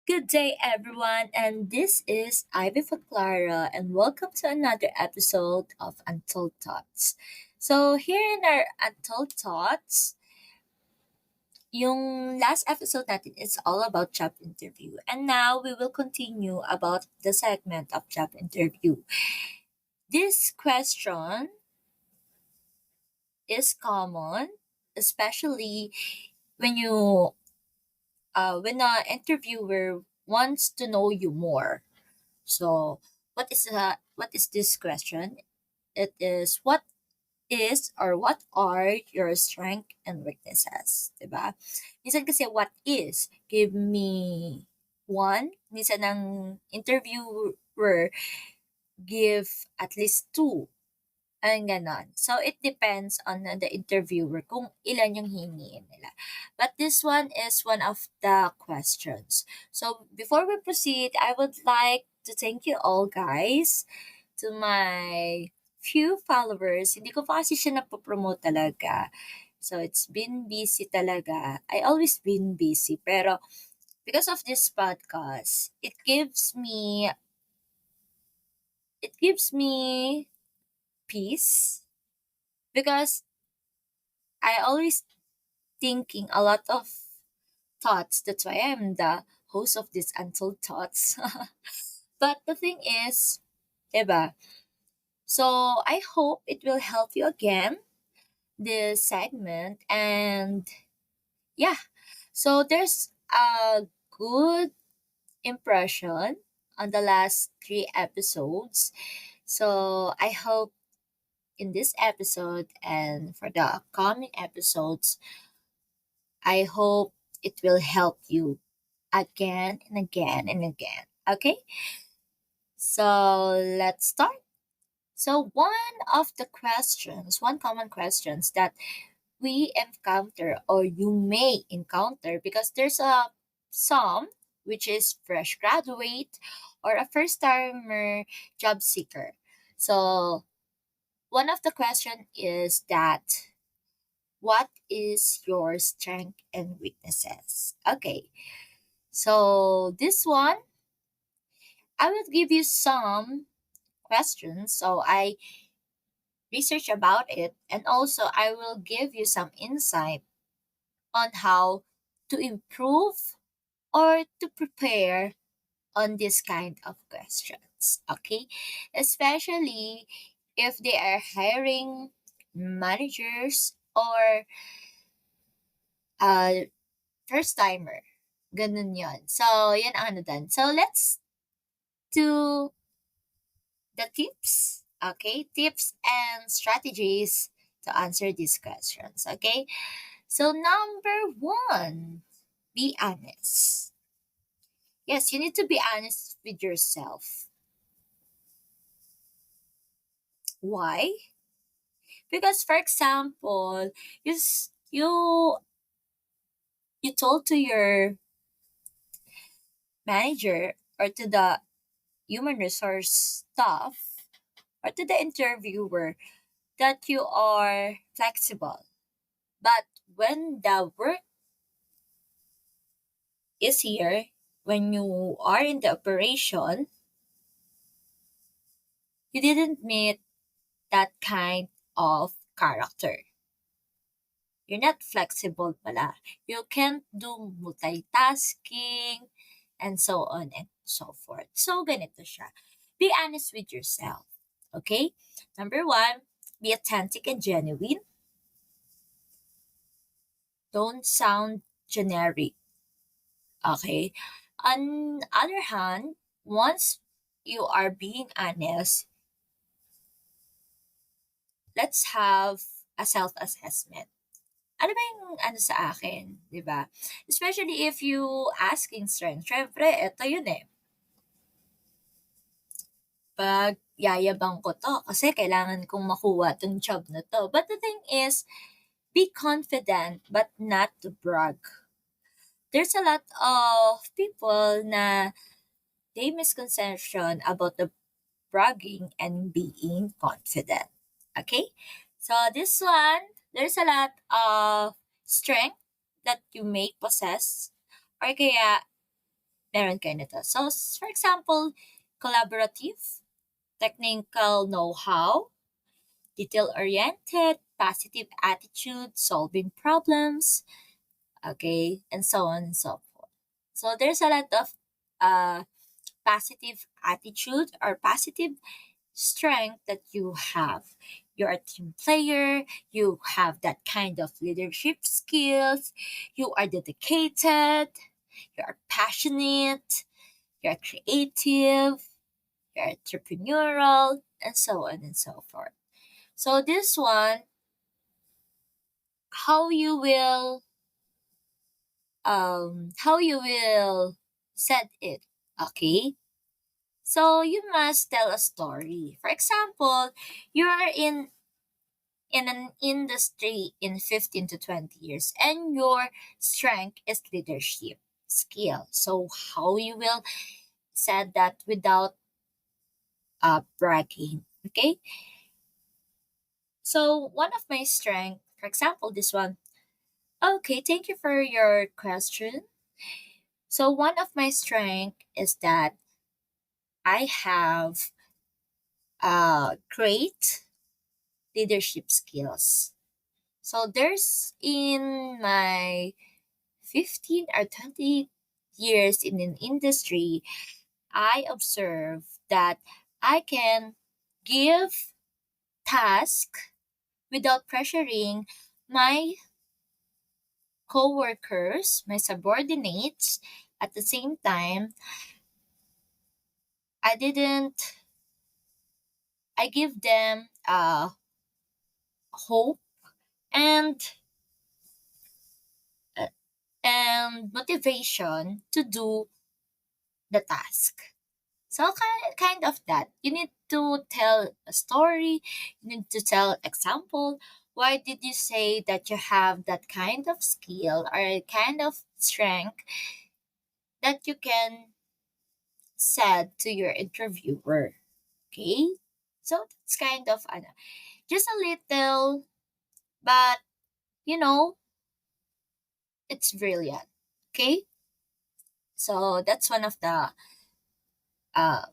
Good day, everyone, and this is Ivy for Clara, and welcome to another episode of Untold Thoughts. So, here in our Untold Thoughts, yung last episode natin is all about job interview, and now we will continue about the segment of job interview. This question is common, especially when you when an interviewer wants to know you more. So, what is this question? It is what are your strength and weaknesses, 'di ba? Minsan kasi what is, give me one, minsan ang interviewer give at least two, ang ganon. So, it depends on the interviewer kung ilan yung hingin nila. But this one is one of the questions. So, before we proceed, I would like to thank you all guys, to my few followers. Hindi ko pa kasi siya napopromote talaga. So, it's been busy talaga. I always been busy. Pero, because of this podcast, it gives me peace because I always thinking a lot of thoughts. That's why I'm the host of this Untold Thoughts. But the thing is, diba? So I hope it will help you again, this segment. And yeah, so there's a good impression on the last three episodes. So I hope in this episode and for the upcoming episodes, I hope it will help you again and again and again. Okay, so let's start. So one common questions that we encounter or you may encounter, because there's a some which is fresh graduate or a first timer job seeker. So one of the question is that what is your strength and weaknesses? Okay, so this one I will give you some questions. So I research about it, and also I will give you some insight on how to improve or to prepare on this kind of questions. Okay, especially if they are hiring managers or first timer. Ganun yon. So, yan ang ano dun. So, let's do the tips. Okay, tips and strategies to answer these questions. Okay, so number one, be honest. Yes, you need to be honest with yourself. Why? Because, for example, you told to your manager or to the human resource staff or to the interviewer that you are flexible. But when the work is here, when you are in the operation, you didn't meet that kind of character. You're not flexible pala. You can't do multitasking and so on and so forth. So, ganito siya. Be honest with yourself. Okay? Number one, be authentic and genuine. Don't sound generic. Okay? On the other hand, once you are being honest, let's have a self-assessment. Ano ba yung ano sa akin, 'di ba? Especially if you asking strength. Syempre, eto yun eh. Pag yayabang ko to kasi kailangan kong makuha tong job na to. But the thing is, be confident but not to brag. There's a lot of people na they misconception about the bragging and being confident. Okay? So this one, there's a lot of strength that you may possess or kaya Meron kayo nito. So, for example, collaborative, technical know-how, detail-oriented, positive attitude, solving problems, okay, and so on and so forth. So there's a lot of uh, positive attitude or positive strength that you have. You're a team player, you have that kind of leadership skills, you are dedicated, you're passionate, you're creative, you're entrepreneurial, and so on and so forth. So this one, how you will set it, okay? So you must tell a story. For example, you are in an industry in 15 to 20 years and your strength is leadership skill. So how you will set that without bragging, okay? So one of my strength, for example, this one. Okay, thank you for your question. So one of my strength is that I have great leadership skills. So there's in my 15 or 20 years in an industry, I observe that I can give task without pressuring my coworkers, my subordinates. At the same time, I didn't I give them hope and uh, and motivation to do the task. So kind of that. You need to tell a story. You need to tell example. Why did you say that you have that kind of skill or a kind of strength that you can said to your interviewer? Okay, so that's kind of just a little, but you know it's brilliant. Okay, so that's one of the uh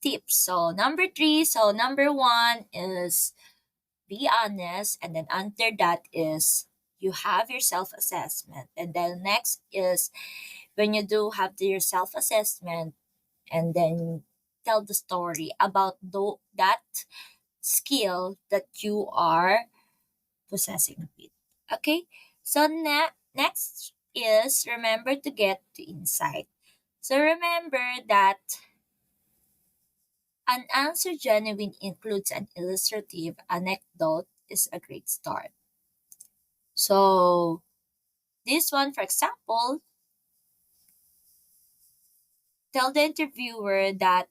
tips. So number three. So number one is be honest, and then under that is you have your self assessment, and then next is when you do have your self assessment, and then tell the story about that skill that you are possessing with. Okay, so next is remember to get to insight. So remember that an answer genuine includes an illustrative anecdote is a great start. So this one, for example, tell the interviewer that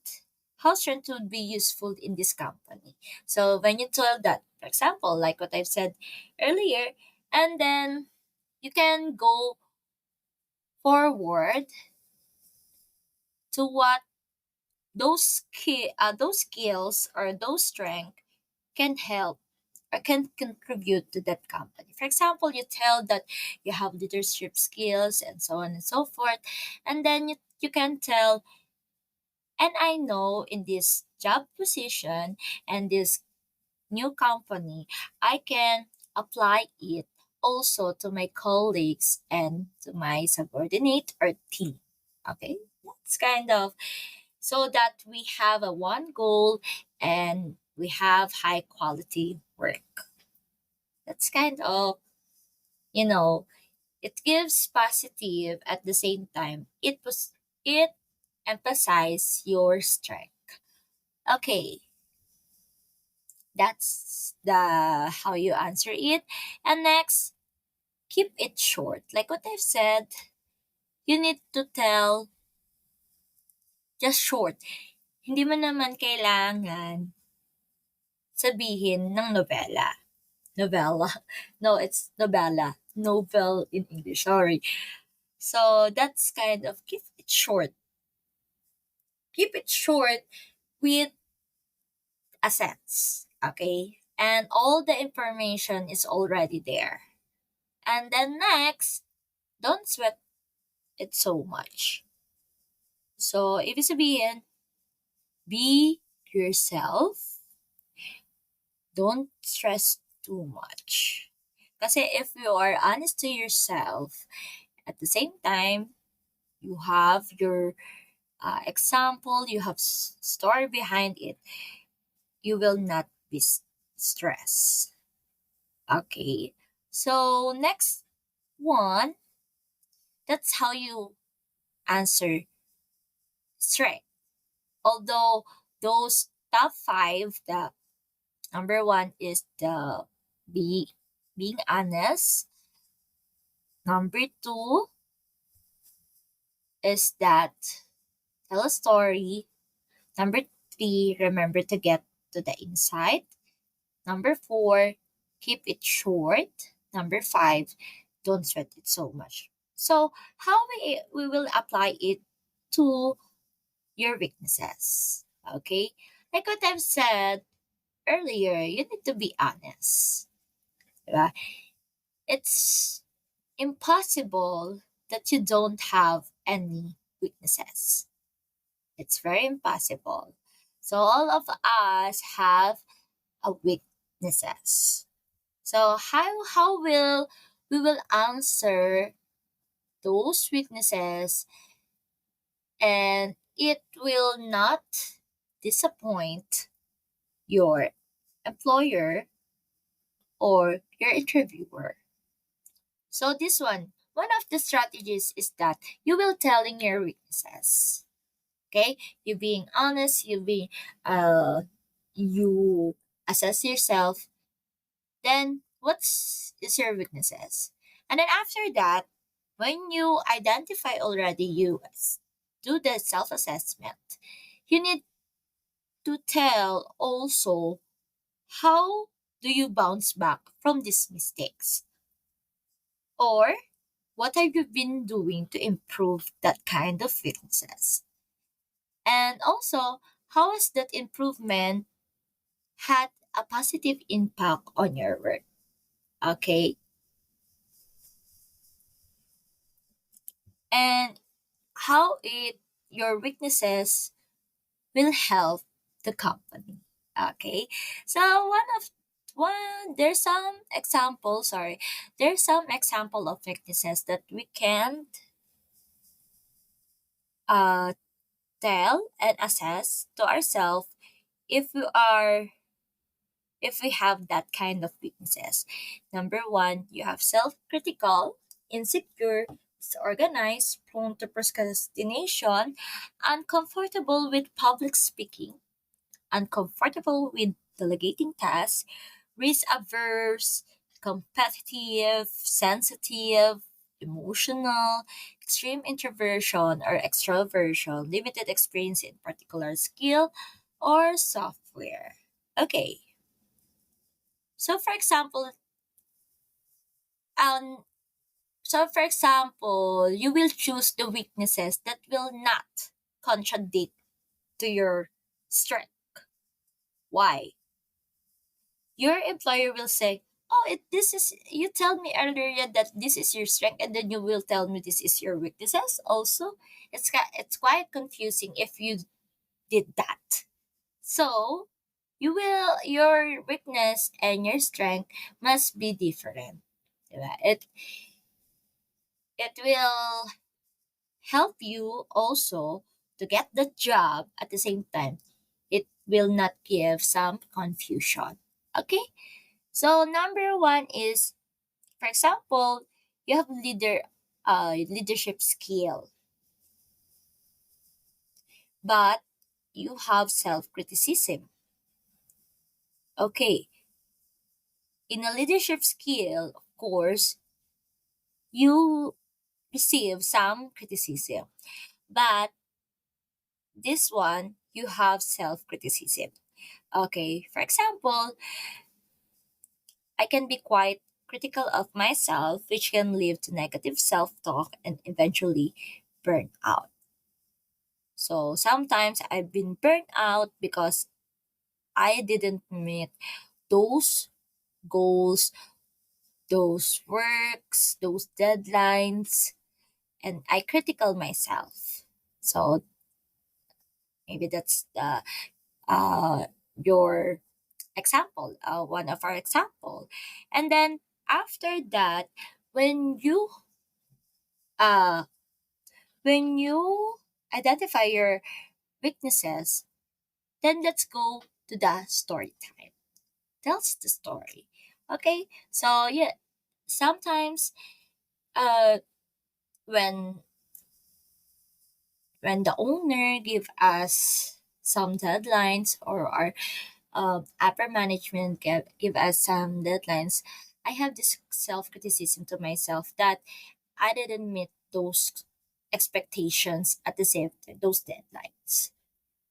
how strength would be useful in this company. So when you tell that, for example, like what I've said earlier, and then you can go forward to what those skills or those strength can help or can contribute to that company. For example, you tell that you have leadership skills and so on and so forth, and then you can tell, and I know in this job position and this new company, I can apply it also to my colleagues and to my subordinate or team. Okay, that's kind of so that we have a one goal and we have high quality work. That's kind of, you know, it gives positive at the same time. It emphasize your strength. Okay, that's the how you answer it. And next, keep it short. Like what I've said, you need to tell just short. Hindi mo naman kailangan sabihin ng nobela. Novella. No, it's novella. Novel in English. Sorry. So that's kind of keep it short. Keep it short with a sense. Okay? And all the information is already there. And then next, don't sweat it so much. So, ibig sabihin, be yourself. Don't stress too much. Kasi if you are honest to yourself, at the same time, you have your example, you have story behind it, you will not be stressed. Okay. So, next one, that's how you answer strength. Although those top five, the number one is the be being honest. Number two is that tell a story. Number three, remember to get to the inside. Number four, keep it short. Number five, don't sweat it so much. So how we will apply it to your weaknesses. Okay? Like what I've said earlier, you need to be honest. Diba? It's impossible that you don't have any weaknesses. It's very impossible. So all of us have a weaknesses. So how will we will answer those weaknesses and it will not disappoint your employer or your interviewer. So this one of the strategies is that you will telling your weaknesses. Okay? You being honest, you assess yourself, then what's is your weaknesses? And then after that, when you identify already do the self-assessment, you need to tell also how do you bounce back from these mistakes? Or what have you been doing to improve that kind of weaknesses? And also, how has that improvement had a positive impact on your work? Okay. And how it your weaknesses will help the company. Okay. So there's some example, sorry. There's some example of weaknesses that we can uh tell and assess to ourselves if we are if we have that kind of weaknesses. Number one, you have self-critical, insecure, disorganized, prone to procrastination, uncomfortable with public speaking, uncomfortable with delegating tasks, risk averse, competitive, sensitive, emotional, extreme introversion or extroversion, limited experience in particular skill or software. Okay, so for example, um, you will choose the weaknesses that will not contradict to your strength. Why? Your employer will say, "Oh, this is you tell me earlier that this is your strength, and then you will tell me this is your weaknesses." Also, it's quite confusing if you did that. So, your weakness and your strength must be different. Diba? It will help you also to get the job at the same time. It will not give some confusion. Okay? So number one is, for example, you have leadership skill, but you have self-criticism. Okay, in a leadership skill, of course, you receive some criticism, but this one you have self-criticism. Okay, for example, I can be quite critical of myself, which can lead to negative self-talk and eventually burnout. So sometimes I've been burnt out because I didn't meet those goals, those works, those deadlines, and I critical myself. So Maybe that's uh, your example, one of our example. And then after that, when you uh, when you identify your weaknesses, then let's go to the story time. Tells the story. Okay, so yeah, sometimes uh, when the owner give us some deadlines, or our upper management give us some deadlines, I have this self-criticism to myself that I didn't meet those expectations at the same time, those deadlines.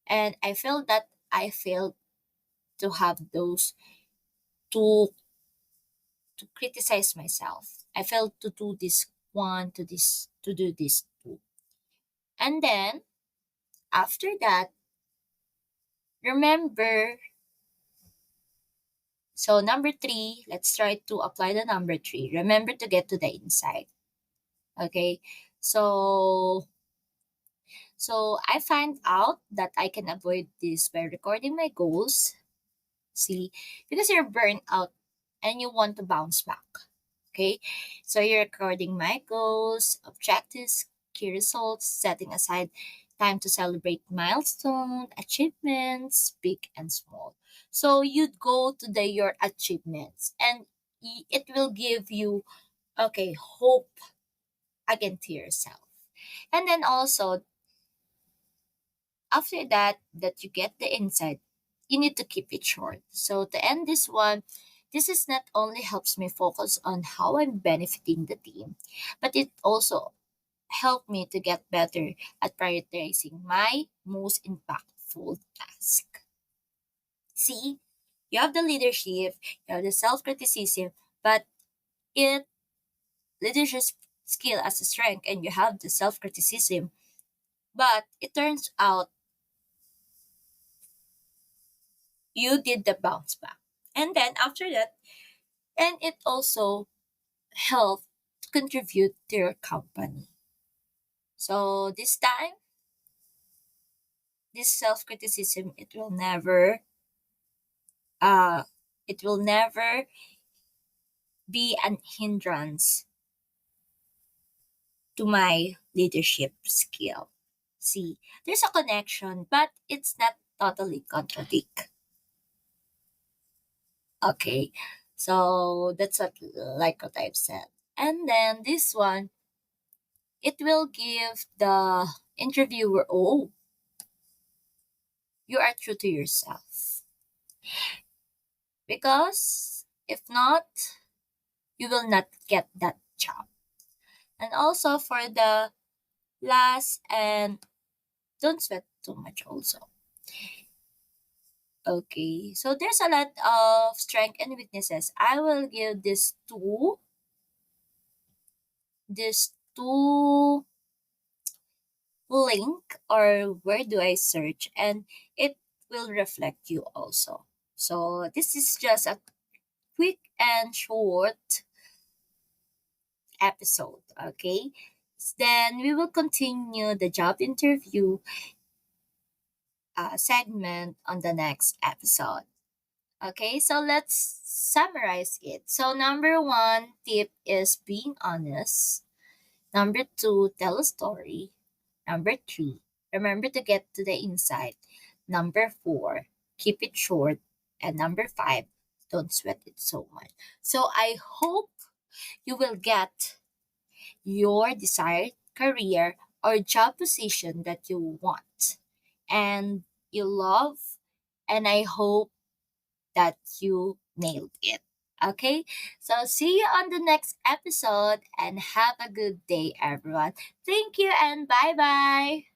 And I feel that I failed to have those, to criticize myself. I failed to do this one, to do this two. And then after that, remember, so number three, let's try to apply the number three. Remember to get to the inside. Okay. So I find out that I can avoid this by recording my goals. See, because you're burnt out and you want to bounce back. Okay. So you're recording my goals, objectives, key results, setting aside time to celebrate milestone, achievements, big and small. So you'd go to the your achievements, and it will give you, okay, hope again to yourself. And then also, after that you get the insight, you need to keep it short. So to end this one, this is not only helps me focus on how I'm benefiting the team, but it also helped me to get better at prioritizing my most impactful task. See, you have the leadership, you have the self-criticism, but it leadership skill as a strength, and you have the self-criticism, but it turns out you did the bounce back. And then after that, and it also helped to contribute to your company. So this time, this self-criticism, uh it will never be an hindrance to my leadership skill. See, there's a connection, but it's not totally contradict. Okay. So that's what, like what I've said. And then this one, it will give the interviewer, oh, you are true to yourself. Because if not, you will not get that job. And also for the last, and don't sweat too much also. Okay, so there's a lot of strength and weaknesses. I will give this two link, or where do I search, and it will reflect you also. So this is just a quick and short episode, okay? Then we will continue the job interview segment on the next episode. Okay, so let's summarize it. So, number one tip is being honest. Number two, tell a story. Number three, remember to get to the inside. Number four, keep it short. And number five, don't sweat it so much. So, I hope you will get your desired career or job position that you want and you love, and I hope that you nailed it. Okay, so see you on the next episode and have a good day, everyone. Thank you and bye bye.